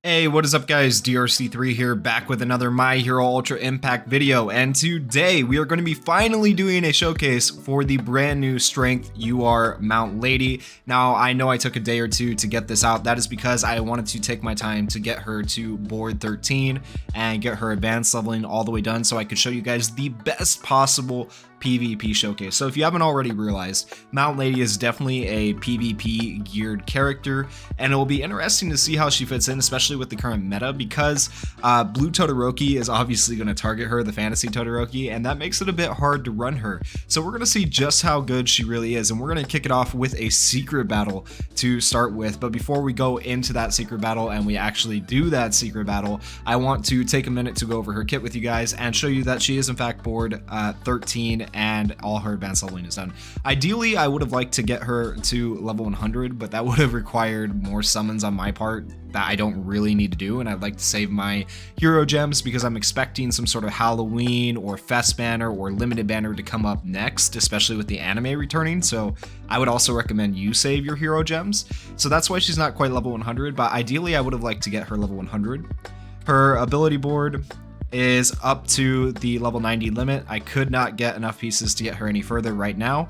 Hey, what is up guys, DRC3 here, back with another My Hero Ultra Impact video, and today we are going to be finally doing a showcase for the brand new Strength UR Mount Lady. Now, I know I took a day or two to get this out. That is because I wanted to take my time to get her to board 13 and get her advanced leveling all the way done so I could show you guys the best possible PvP showcase. So if you haven't already realized, Mount Lady is definitely a PvP geared character, and it will be interesting to see how she fits in, especially with the current meta, because Blue Todoroki is obviously going to target her, the fantasy Todoroki, and that makes it a bit hard to run her. So we're going to see just how good she really is, and we're going to kick it off with a secret battle to start with. But before we go into that secret battle and we actually do that secret battle, I want to take a minute to go over her kit with you guys and show you that she is in fact board 13 and all her advanced leveling is done. Ideally, I would have liked to get her to level 100, but that would have required more summons on my part that I don't really need to do, and I'd like to save my hero gems because I'm expecting some sort of Halloween or Fest banner or limited banner to come up next, especially with the anime returning. So I would also recommend you save your hero gems. So that's why she's not quite level 100, but ideally I would have liked to get her level 100. Her ability board is up to the level 90 limit. I could not get enough pieces to get her any further right now.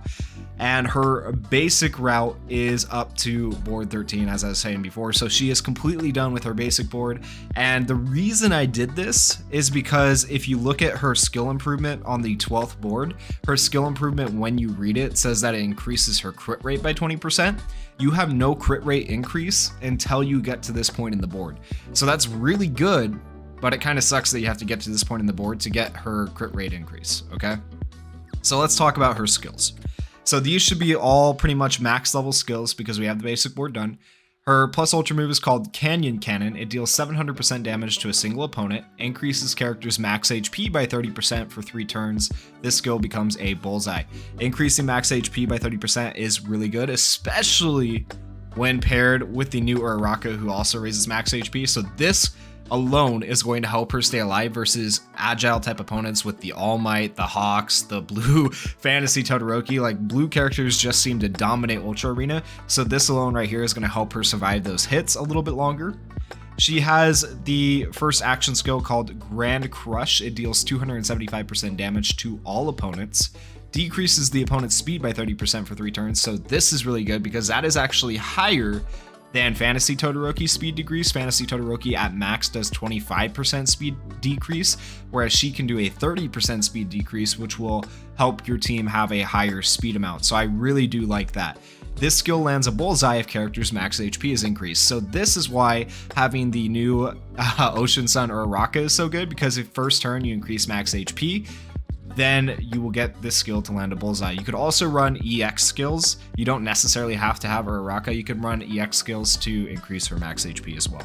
And her basic route is up to board 13, as I was saying before. So she is completely done with her basic board. And the reason I did this is because if you look at her skill improvement on the 12th board, her skill improvement, when you read it, says that it increases her crit rate by 20%. You have no crit rate increase until you get to this point in the board. So that's really good, but it kind of sucks that you have to get to this point in the board to get her crit rate increase, okay? So let's talk about her skills. So these should be all pretty much max level skills because we have the basic board done. Her plus ultra move is called Canyon Cannon. It deals 700% damage to a single opponent, increases character's max HP by 30% for 3 turns. This skill becomes a bullseye. Increasing max HP by 30% is really good, especially when paired with the new Uraraka, who also raises max HP. So this alone is going to help her stay alive versus agile type opponents with the All Might, the Hawks, the blue fantasy Todoroki. Like, blue characters just seem to dominate Ultra Arena, so this alone right here is going to help her survive those hits a little bit longer. She has the first action skill called Grand Crush. It deals 275% damage to all opponents, decreases the opponent's speed by 30% for 3 turns. So this is really good because that is actually higher than Fantasy Todoroki speed decrease. Fantasy Todoroki at max does 25% speed decrease, whereas she can do a 30% speed decrease, which will help your team have a higher speed amount. So I really do like that. This skill lands a bullseye if character's max HP is increased. So this is why having the new Ocean Sun Uraraka is so good, because if first turn you increase max HP, then you will get this skill to land a bullseye. You could also run EX skills. You don't necessarily have to have Uraraka. You can run EX skills to increase her max HP as well.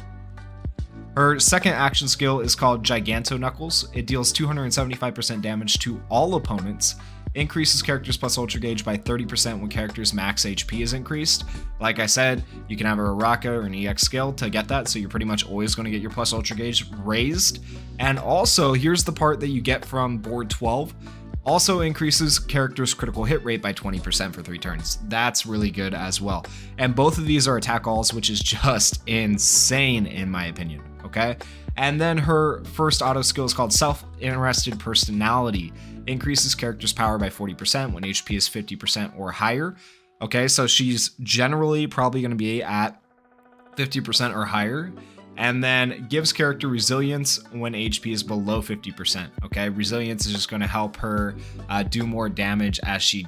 Her second action skill is called Giganto Knuckles. It deals 275% damage to all opponents, increases character's plus ultra gauge by 30% when character's max HP is increased. Like I said, you can have a Uraraka or an EX skill to get that, so you're pretty much always going to get your plus ultra gauge raised. And also, here's the part that you get from board 12. Also increases character's critical hit rate by 20% for 3 turns. That's really good as well. And both of these are attack alls, which is just insane in my opinion, okay? And then her first auto skill is called Self-Interested Personality. Increases character's power by 40% when HP is 50% or higher. Okay, so she's generally probably going to be at 50% or higher. And then gives character resilience when HP is below 50%. Okay, resilience is just going to help her do more damage as she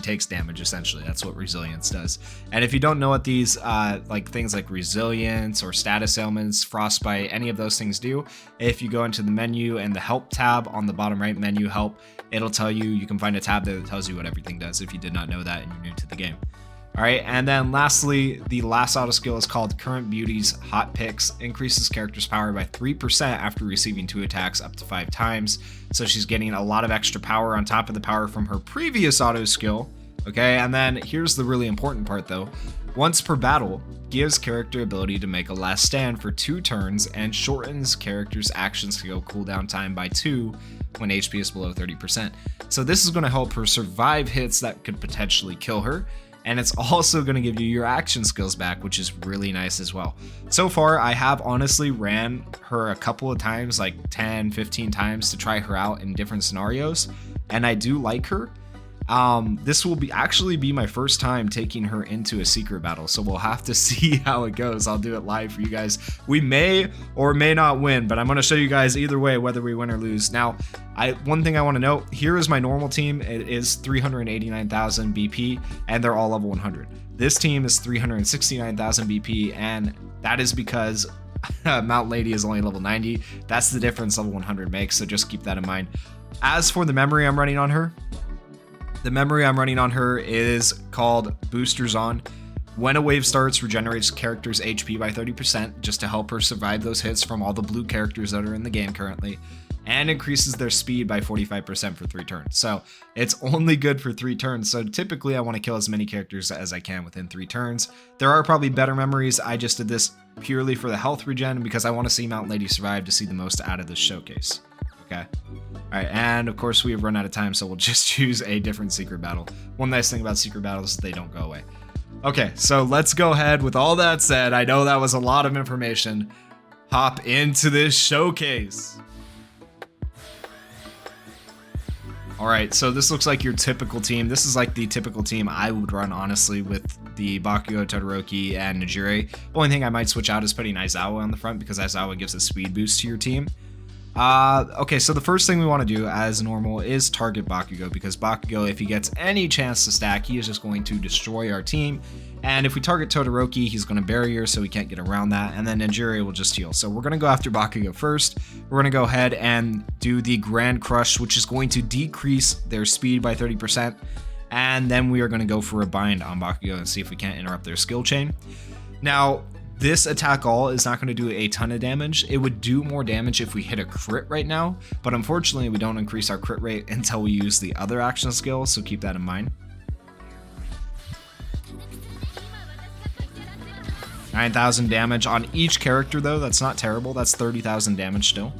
takes damage. Essentially, that's what resilience does. And if you don't know what these like things like resilience or status ailments, frostbite, any of those things do, if you go into the menu and the help tab on the bottom right menu, help, it'll tell you. You can find a tab that tells you what everything does if you did not know that and you're new to the game. All right, and then lastly, the last auto skill is called Current Beauty's Hot Picks. Increases character's power by 3% after receiving 2 attacks up to 5 times. So she's getting a lot of extra power on top of the power from her previous auto skill. Okay, and then here's the really important part though. Once per battle, gives character ability to make a last stand for 2 turns and shortens character's action skill cooldown time by 2 when HP is below 30%. So this is going to help her survive hits that could potentially kill her. and it's also going to give you your action skills back, which is really nice as well. So far, I have honestly ran her a couple of times, like 10, 15 times to try her out in different scenarios, and I do like her. This will actually be my first time taking her into a secret battle, so we'll have to see how it goes. I'll do it live for you guys. We may or may not win, but I'm going to show you guys either way whether we win or lose. Now, one thing I want to note, here is my normal team. It is 389,000 BP, and they're all level 100. This team is 369,000 BP, and that is because Mount Lady is only level 90. That's the difference level 100 makes, so just keep that in mind. As for the memory I'm running on her, the memory I'm running on her is called Boosters On. When a wave starts, regenerates character's HP by 30% just to help her survive those hits from all the blue characters that are in the game currently, and increases their speed by 45% for 3 turns. So it's only good for 3 turns. So typically I want to kill as many characters as I can within 3 turns. There are probably better memories. I just did this purely for the health regen because I want to see Mount Lady survive to see the most out of this showcase. Okay. All right, and of course we have run out of time, so we'll just choose a different secret battle. One nice thing about secret battles is they don't go away. Okay, so let's go ahead. With all that said, I know that was a lot of information. Hop into this showcase. All right, so this looks like your typical team. This is like the typical team I would run, honestly, with the Bakugo, Todoroki, and Nejire. The only thing I might switch out is putting Aizawa on the front because Aizawa gives a speed boost to your team. Okay, so the first thing we want to do as normal is target Bakugo, because Bakugo, if he gets any chance to stack, he is just going to destroy our team. And if we target Todoroki, he's going to barrier, so we can't get around that, and then Nejire will just heal. So we're going to go after Bakugo first. We're going to go ahead and do the Grand Crush, which is going to decrease their speed by 30%, and then we are going to go for a bind on Bakugo and see if we can't interrupt their skill chain. Now, this attack all is not going to do a ton of damage. It would do more damage if we hit a crit right now, but unfortunately we don't increase our crit rate until we use the other action skill, so keep that in mind. 9,000 damage on each character though, that's not terrible. That's 30,000 damage still.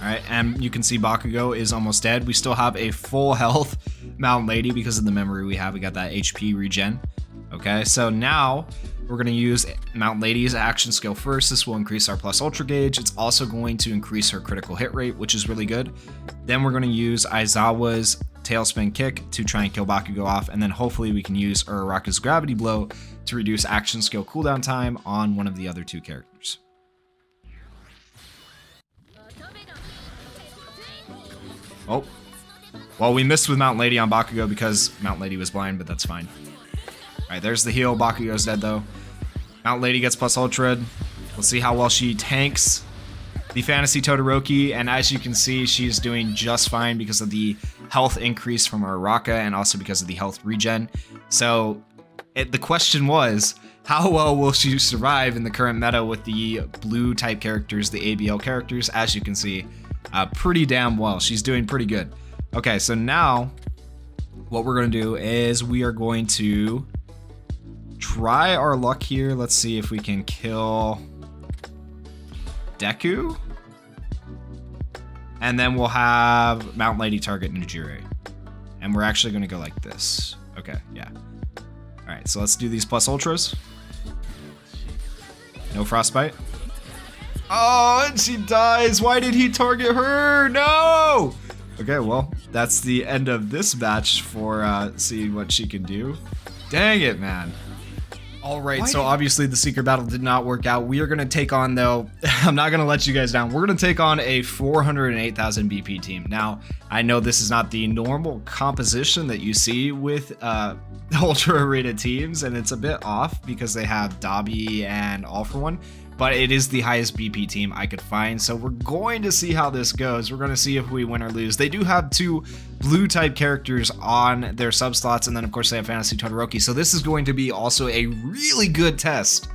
Alright, and you can see Bakugo is almost dead. We still have a full health Mount Lady because of the memory we have. We got that HP regen. Okay, so now we're going to use Mount Lady's action skill first. This will increase our plus ultra gauge. It's also going to increase her critical hit rate, which is really good. Then we're going to use Aizawa's tailspin kick to try and kill Bakugo off, and then hopefully we can use Uraraka's gravity blow to reduce action skill cooldown time on one of the other 2 characters. Oh, well, we missed with Mount Lady on Bakugo because Mount Lady was blind, but that's fine. All right, there's the heal. Bakugo's dead, though. Mount Lady gets plus ultra. We'll see how well she tanks the Fantasy Todoroki, and as you can see, she's doing just fine because of the health increase from Uraraka and also because of the health regen. So the question was, how well will she survive in the current meta with the blue type characters, the ABL characters? As you can see, pretty damn well. She's doing pretty good. Okay, so now what we're going to do is we are going to try our luck here. Let's see if we can kill Deku. And then we'll have Mount Lady target Nejire. And we're actually going to go like this. Okay, yeah. All right, so let's do these plus ultras. No frostbite. Oh, and she dies. Why did he target her? No! Okay, well, that's the end of this match for seeing what she can do. Dang it, man. All right, so obviously the secret battle did not work out. We are going to take on, though, I'm not going to let you guys down. We're going to take on a 408,000 BP team. Now, I know this is not the normal composition that you see with ultra-rated teams, and it's a bit off because they have Dabi and All For One, but it is the highest BP team I could find, so we're going to see how this goes. We're going to see if we win or lose. They do have 2 blue-type characters on their sub-slots, and then, of course, they have Fantasy Todoroki, so this is going to be also a really good test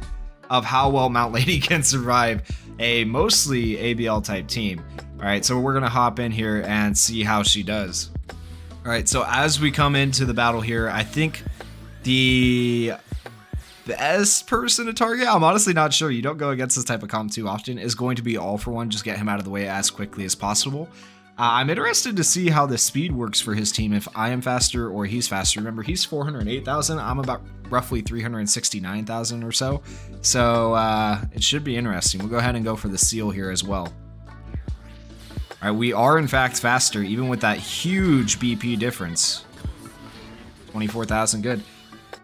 of how well Mount Lady can survive a mostly ABL-type team. All right, so we're going to hop in here and see how she does. All right, so as we come into the battle here, I think the best person to target, I'm honestly not sure. You don't go against this type of comp too often, is going to be All For One. Just get him out of the way as quickly as possible. I'm interested to see how the speed works for his team, if I am faster or he's faster. Remember, he's 408,000. I'm about roughly 369,000 or so. So it should be interesting. We'll go ahead and go for the seal here as well. All right, we are in fact faster, even with that huge BP difference. 24,000, good.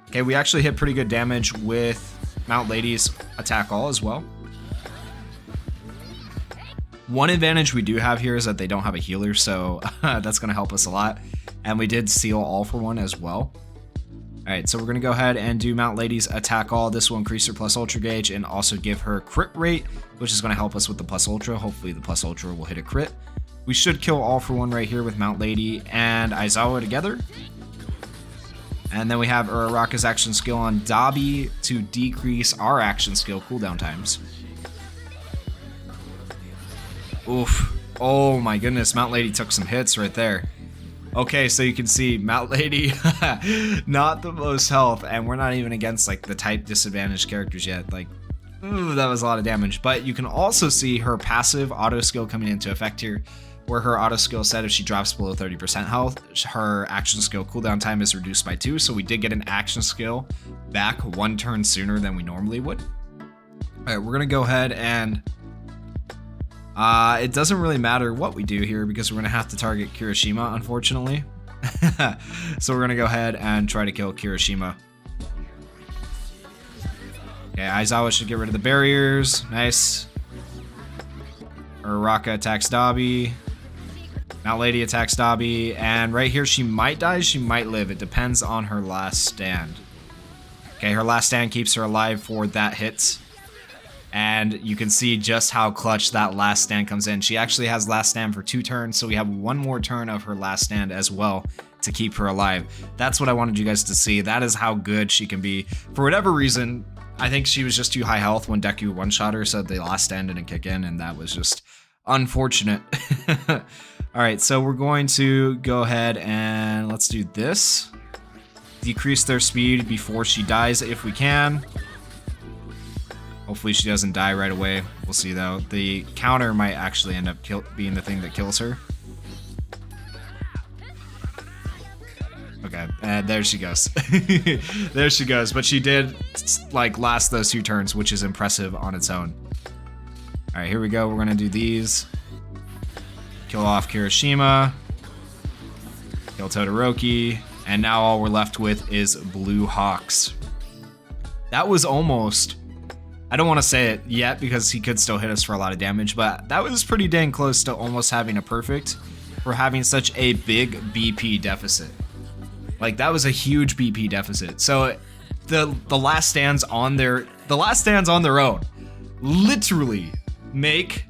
Okay, we actually hit pretty good damage with Mount Lady's attack all as well. One advantage we do have here is that they don't have a healer, so that's going to help us a lot. And we did seal All For One as well. Alright, so we're going to go ahead and do Mount Lady's attack all. This will increase her plus ultra gauge and also give her crit rate, which is going to help us with the plus ultra. Hopefully the plus ultra will hit a crit. We should kill All For One right here with Mount Lady and Aizawa together. And then we have Uraraka's action skill on Dabi to decrease our action skill cooldown times. Oof. Oh my goodness, Mount Lady took some hits right there. Okay, so you can see Mount Lady, not the most health, and we're not even against like the type disadvantaged characters yet. Like, ooh, that was a lot of damage. But you can also see her passive auto skill coming into effect here, where her auto skill said if she drops below 30% health, her action skill cooldown time is reduced by 2. So we did get an action skill back 1 turn sooner than we normally would. All right, we're gonna go ahead and it doesn't really matter what we do here because we're gonna have to target Kirishima, unfortunately. So we're gonna go ahead and try to kill Kirishima. Okay, Aizawa should get rid of the barriers. Nice. Uraraka attacks Dabi. Mount Lady attacks Dabi. And right here, she might die, she might live. It depends on her last stand. Okay, her last stand keeps her alive for that hit. And you can see just how clutch that last stand comes in. She actually has last stand for 2 turns, so we have 1 more turn of her last stand as well to keep her alive. That's what I wanted you guys to see. That is how good she can be. For whatever reason, I think she was just too high health when Deku one-shot her, so the last stand didn't kick in, and that was just unfortunate. Alright, so we're going to go ahead and let's do this. Decrease their speed before she dies if we can. Hopefully she doesn't die right away. We'll see though. The counter might actually end up being the thing that kills her. Okay, and there she goes. There she goes. But she did like last those 2 turns, which is impressive on its own. All right, here we go. We're gonna do these. Kill off Kirishima. Kill Todoroki. And now all we're left with is Blue Hawks. That was almost... I don't want to say it yet because he could still hit us for a lot of damage, but that was pretty dang close to almost having a perfect for having such a big BP deficit. Like, that was a huge BP deficit. So the last stands on their own literally make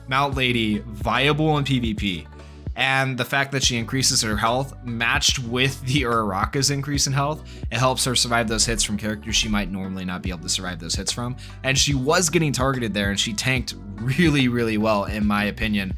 Mount Lady viable in PvP. And the fact that she increases her health matched with the Uraraka's increase in health, it helps her survive those hits from characters she might normally not be able to survive those hits from. And she was getting targeted there and she tanked really, really well in my opinion.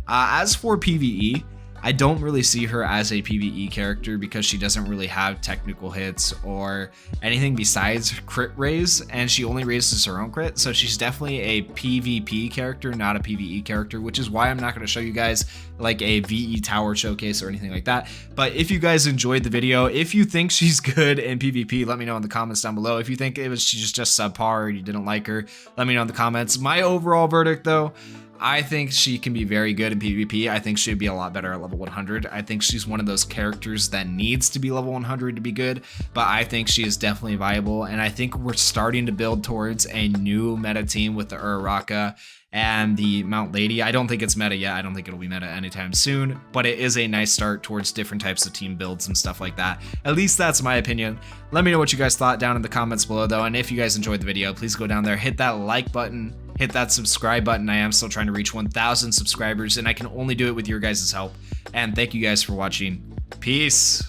As for PvE, I don't really see her as a PvE character because she doesn't really have technical hits or anything besides crit raise, and she only raises her own crit, so she's definitely a PvP character, not a PvE character, which is why I'm not going to show you guys like a VE tower showcase or anything like that. But if you guys enjoyed the video, if you think she's good in PvP, let me know in the comments down below. If you think she's just subpar or you didn't like her, let me know in the comments. My overall verdict though, I think she can be very good in PvP. I think she'd be a lot better at level 100. I think she's one of those characters that needs to be level 100 to be good, but I think she is definitely viable, and I think we're starting to build towards a new meta team with the Uraraka and the Mount Lady. I don't think it's meta yet. I don't think it'll be meta anytime soon, but it is a nice start towards different types of team builds and stuff like that. At least that's my opinion. Let me know what you guys thought down in the comments below though, and if you guys enjoyed the video, please go down there, hit that like button, hit that subscribe button. I am still trying to reach 1,000 subscribers, and I can only do it with your guys' help. And thank you guys for watching. Peace.